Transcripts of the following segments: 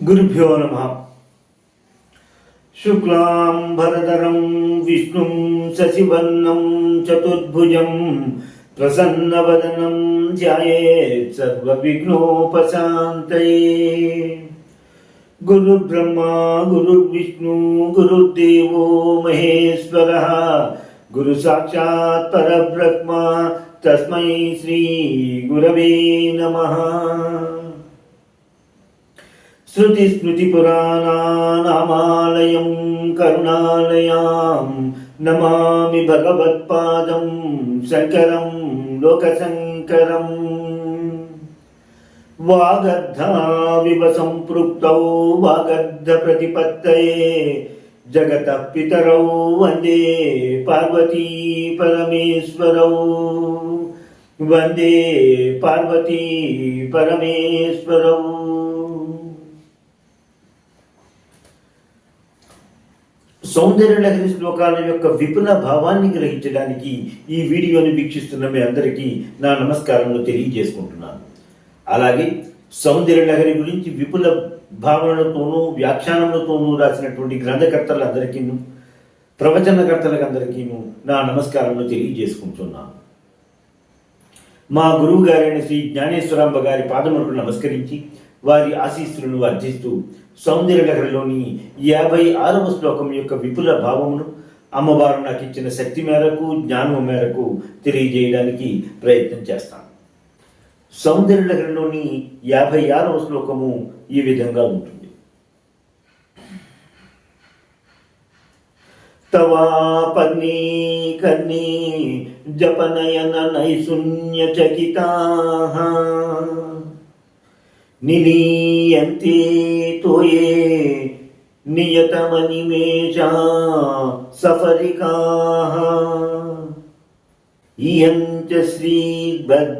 గురుభ్యో నమః. శుక్లాంబరధరం విష్ణుం శశివర్ణం చతుర్భుజం ప్రసన్నవదనం ధ్యాయేత్ సర్వవిఘ్నోపశాంతయే. గురుర్బ్రహ్మా గురుర్విష్ణు గురుర్దేవో మహేశ్వరః గురు సాక్షాత్ పరబ్రహ్మ తస్మై శ్రీ గురవే నమః. శృతి స్మృతి పురాణానామాలయం కరుణాలయాం నమామి భగవత్పాదం శంకరం లోకశంకరం. వాగర్ధావివ సంపృక్తౌ వాగర్ధ ప్రతిపత్తయే జగతః పితరౌ వందే పార్వతీ పరమేశ్వరౌ. వందే పార్వతీ పరమేశ్వరౌ. సౌందర్యలహరి శ్లోకాల యొక్క విపుల భావాన్ని గ్రహించడానికి ఈ వీడియోని వీక్షిస్తున్న మీ అందరికీ నా నమస్కారములు తెలియజేసుకుంటున్నాను. అలాగే సౌందర్యలహరి గురించి విపుల భావనలతోనూ వ్యాఖ్యానములతోనూ రాసినటువంటి గ్రంథకర్తలందరికీ ప్రవచనకర్తలందరికీ నా నమస్కారములు తెలియజేసుకుంటున్నాను. మా గురువు గారైన శ్రీ జ్ఞానేశ్వరాంబ గారి పాదములకు నమస్కరించి వారి ఆశీస్సులను అర్జిస్తూ సౌందర్యలహరిలోని 56వ శ్లోకం యొక్క విపుల భావమును అమ్మవారు నాకు ఇచ్చిన శక్తి మేరకు జ్ఞానం మేరకు తెలియజేయడానికి ప్రయత్నం చేస్తాను. సౌందర్యలహరిలోని 56వ శ్లోకము ఈ విధంగా ఉంటుంది. తవాపగ్ని కర్ణీ జపనయన నైశూన్య చకితాః నిలీయంతే తోయే నియతమనిమేషా సఫరికాః ఇయంచ శ్రీబద్ధచ్చదపుట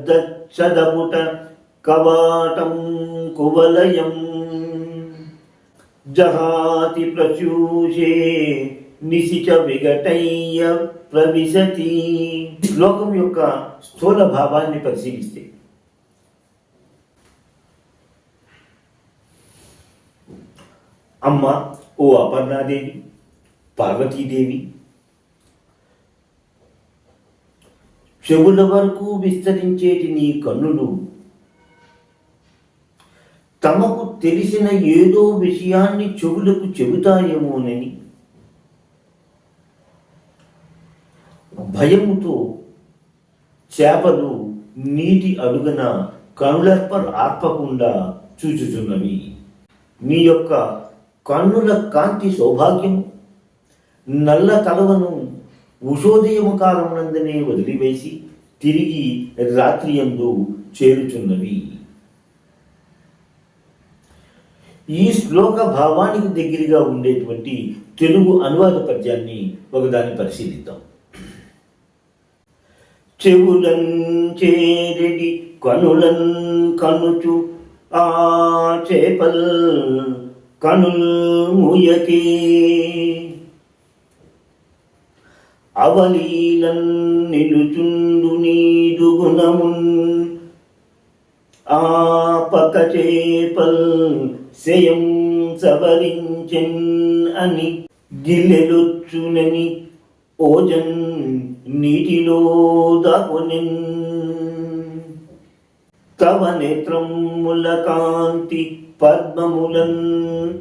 కవాటం కువలయం జహాతి ప్రసూషే నిశిచ విఘటయ్య ప్రవిశతి. శ్లోకం యొక్క స్థూల భావాన్ని పరిశీలిస్తే అమ్మ ఓ అపర్ణాదేవి, పార్వతీదేవి, చెవుల వరకు విస్తరించేటి నీ కన్నులు తమకు తెలిసిన ఏదో విషయాన్ని చెవులకు చెబుతాయేమోనని భయముతో చేపలు నీటి అడుగున కనులర్ప ఆర్పకుండా చూచుచున్నవి. నీ యొక్క కన్నుల కాంతి సౌభాగ్యము నల్ల కలవను ఉషోదయము కాలమునందనే వదిలివేసి తిరిగి రాత్రి యందు చేరుచున్నవి. ఈ శ్లోక భావానికి దగ్గరగా ఉండేటువంటి తెలుగు అనువాద పద్యాన్ని ఒకదాన్ని పరిశీలిద్దాం. చెవులన్ చేరెడి కనులన్ కనుచు ఆ చేపల్ కనుల్ ముయకే అవలీలన్ నిలుచుండు నీదు గుణమున్ ఆ పక చేపల్ శయం సవరించెన్ అని గిల్లెలొచ్చునని ఓజన్ నీటిలో దాగునెన్. తవ నేత్రముల కాంతి పద్మములన్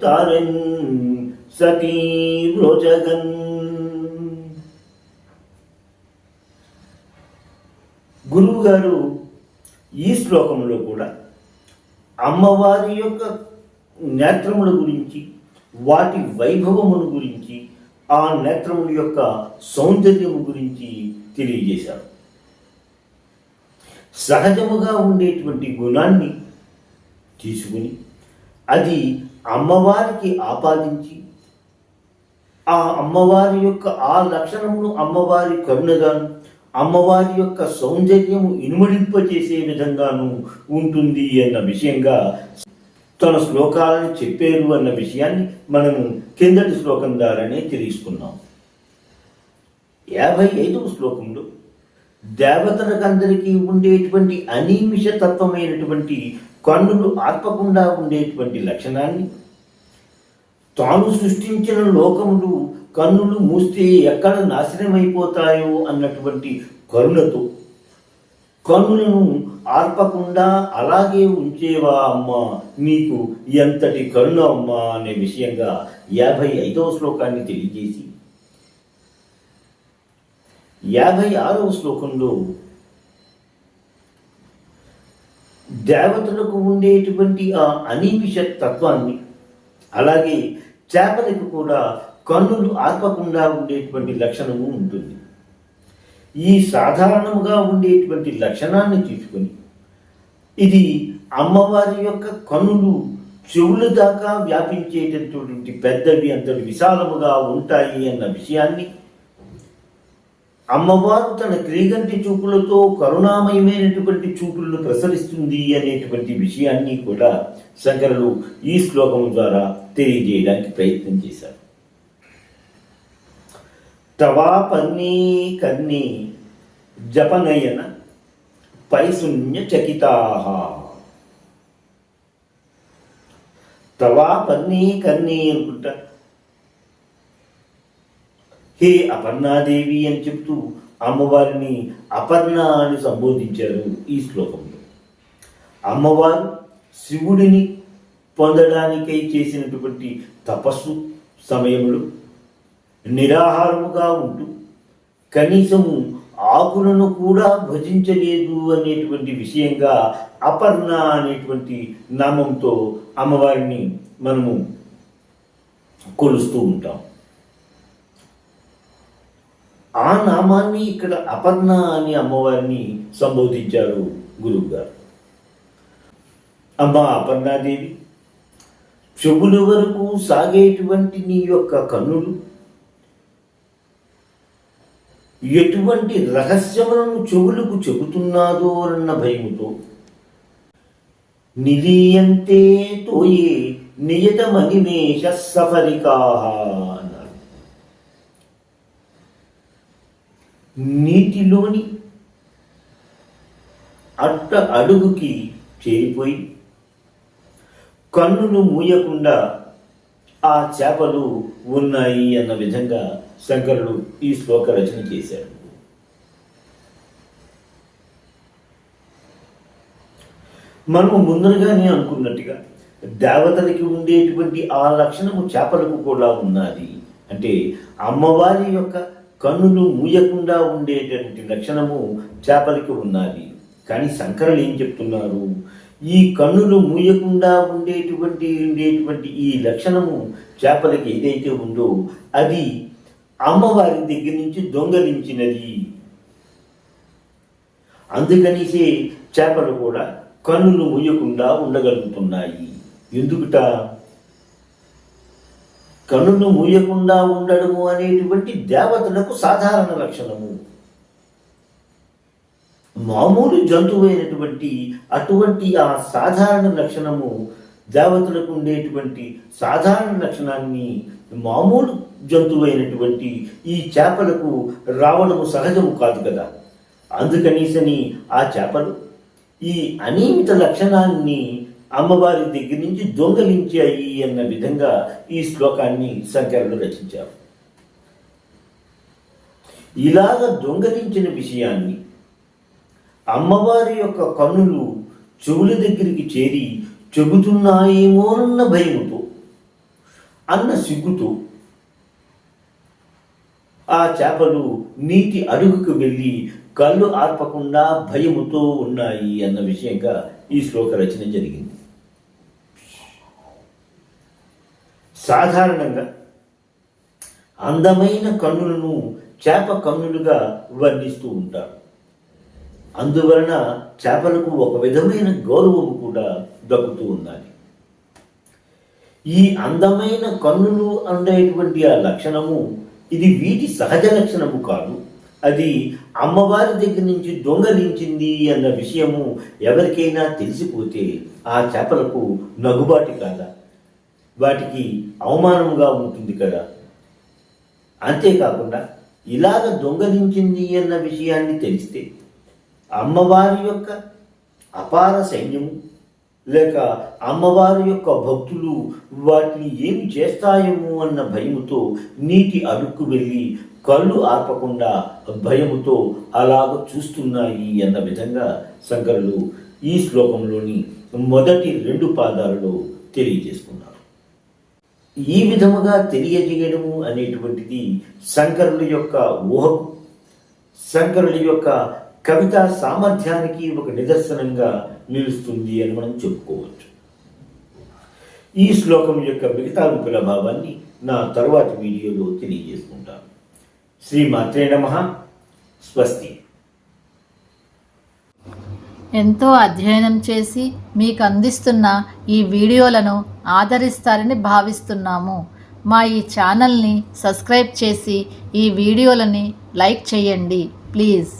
తారన్ సతీ వ్రోజగన్. గురువు గారు ఈ శ్లోకంలో కూడా అమ్మవారి యొక్క నేత్రముల గురించి, వాటి వైభవమును గురించి, ఆ నేత్రముల యొక్క సౌందర్యము గురించి తెలియజేశారు. సహజముగా ఉండేటువంటి గుణాన్ని తీసుకుని అది అమ్మవారికి ఆపాదించి ఆ అమ్మవారి యొక్క ఆ లక్షణమును అమ్మవారి కరుణగాను, అమ్మవారి యొక్క సౌందర్యము ఇనుమడింపచేసే విధంగాను ఉంటుంది అన్న విషయంగా తన శ్లోకాలను చెప్పారు అన్న విషయాన్ని మనము కిందటి శ్లోకం ద్వారానే తెలుసుకున్నాం. 55వ శ్లోకంలో దేవతలకందరికీ ఉండేటువంటి అనిమిష తత్వమైనటువంటి కన్నులు ఆర్పకుండా ఉండేటువంటి లక్షణాన్ని తాను సృష్టించిన లోకములు కన్నులు మూస్తే ఎక్కడ నాశనమైపోతాయో అన్నటువంటి కరుణతో కన్నులను ఆర్పకుండా అలాగే ఉంచేవా అమ్మా, నీకు ఎంతటి కరుణ అమ్మా అనే విషయంగా 55వ శ్లోకాన్ని తెలియజేసి 56వ శ్లోకంలో దేవతలకు ఉండేటువంటి ఆ అనిమిష తత్వాన్ని, అలాగే చేపలకు కూడా కన్నులు ఆర్పకుండా ఉండేటువంటి లక్షణము ఉంటుంది. ఈ సాధారణముగా ఉండేటువంటి లక్షణాన్ని తీసుకొని ఇది అమ్మవారి యొక్క కన్నులు చెవుల దాకా వ్యాపించేటటువంటి పెద్దవి, అంతటి విశాలముగా ఉంటాయి అన్న విషయాన్ని, అమ్మవారు తన క్రీగంటి చూపులతో కరుణామయమైనటువంటి చూపులను ప్రసరిస్తుంది అనేటువంటి విషయాన్ని కూడా శంకరులు ఈ శ్లోకం ద్వారా తెలియజేయడానికి ప్రయత్నం చేశారు. తవాపన్నీ కన్నీ జపనయన పైశూన్య చకితాః. తవాపన్నీ కన్నీ అనుకుంటా హే అపర్ణాదేవి అని చెప్తూ అమ్మవారిని అపర్ణ అని సంబోధించారు ఈ శ్లోకంలో. అమ్మవారు శివుడిని పొందడానికై చేసినటువంటి తపస్సు సమయంలో నిరాహారముగా ఉంటూ కనీసము ఆకులను కూడా భజించలేదు అనేటువంటి విషయంగా అపర్ణ అనేటువంటి నామంతో అమ్మవారిని మనము కొలుస్తూ ఉంటాం. ఆ నామాన్ని ఇక్కడ అపర్ణ అని అమ్మవారిని సంబోధించారు గురువు గారు. అమ్మ అపర్ణాదేవి, చెవుల వరకు సాగేటువంటి నీ యొక్క కన్నులు ఎటువంటి రహస్యములను చెవులకు చెబుతున్నాదో అన్న భయముతో నిలీయంతే తోయే నియతమనిమేష సఫరికాః అన్నారు. నీటిలోని అట్ట అడుగుకి చేరిపోయి కన్నులు మూయకుండా ఆ చేపలు ఉన్నాయి అన్న విధంగా శంకరుడు ఈ శ్లోక రచన చేశాడు. మనము ముందరగానే అనుకున్నట్టుగా దేవతలకి ఉండేటువంటి ఆ లక్షణము చేపలకు కూడా ఉన్నది. అంటే అమ్మవారి యొక్క కన్నులు మూయకుండా ఉండేటువంటి లక్షణము చేపలకి ఉన్నది. కానీ శంకరులు ఏం చెప్తున్నారు, ఈ కన్నులు మూయకుండా ఉండేటువంటి ఈ లక్షణము చేపలకి ఏదైతే ఉందో అది అమ్మవారి దగ్గర నుంచి దొంగలించినది. అందుకనిసే చేపలు కూడా కన్నులు మూయకుండా ఉండగలుగుతున్నాయి. ఎందుకుట? కన్నులు మూయకుండా ఉండడము అనేటువంటి దేవతలకు సాధారణ లక్షణము. మామూలు జంతువైనటువంటి అటువంటి ఆ సాధారణ లక్షణము దేవతలకు ఉండేటువంటి సాధారణ లక్షణాన్ని మామూలు జంతువైనటువంటి ఈ చేపలకు రావడము సహజము కాదు కదా. అందుకనేసని ఆ చేపలు ఈ అనియమిత లక్షణాన్ని అమ్మవారి దగ్గర నుంచి దొంగలించాయి అన్న విధంగా ఈ శ్లోకాన్ని శంకరులు రచించారు. ఇలాగ దొంగలించిన విషయాన్ని అమ్మవారి యొక్క కన్నులు చెవుల దగ్గరికి చేరి చెబుతున్నాయేమోనన్న భయముతో అన్న సిగ్గుతో ఆ చేపలు నీటి అడుగుకు వెళ్ళి కళ్ళు ఆర్పకుండా భయముతో ఉన్నాయి అన్న విషయంగా ఈ శ్లోక రచన జరిగింది. సాధారణంగా అందమైన కన్నులను చేప కన్నులుగా వర్ణిస్తూ ఉంటారు. అందువలన చేపలకు ఒక విధమైన గౌరవము కూడా దక్కుతూ ఉన్నది. ఈ అందమైన కన్నులు అనేటువంటి ఆ లక్షణము ఇది వీటి సహజ లక్షణము కాదు. అది అమ్మవారి దగ్గర నుంచి దొంగలించింది అన్న విషయము ఎవరికైనా తెలిసిపోతే ఆ చేపలకు నగుబాటి కాదా, వాటికి అవమానంగా ఉంటుంది కదా. అంతేకాకుండా ఇలాగ దొంగలించింది అన్న విషయాన్ని తెలిస్తే అమ్మవారి యొక్క అపార సైన్యము లేక అమ్మవారి యొక్క భక్తులు వాటిని ఏమి చేస్తాయేమో అన్న భయముతో నీటి అడుక్కు వెళ్ళి కళ్ళు ఆర్పకుండా భయముతో అలాగ చూస్తున్నాయి అన్న విధంగా శంకరులు ఈ శ్లోకంలోని మొదటి 2 పాదాలలో తెలియజేసుకున్నారు. ఈ విధముగా తెలియజేయడము అనేటువంటిది శంకరుల యొక్క ఊహకు, శంకరుల యొక్క కవితా సామర్థ్యానికి ఒక నిదర్శనంగా నిలుస్తుంది అని మనం చెప్పుకోవచ్చు. ఈ శ్లోకం యొక్క మిగతా విపుల భావాన్ని నా తరువాతి వీడియోలో తెలియజేసుకుంటాను. శ్రీమాత్రే నమః. స్వస్తి. ఎంతో అధ్యయనం చేసి మీకు అందిస్తున్న ఈ వీడియోలను ఆదరిస్తారని భావిస్తున్నాము. మా ఈ ఛానల్ని సబ్స్క్రైబ్ చేసి ఈ వీడియోలని లైక్ చేయండి ప్లీజ్.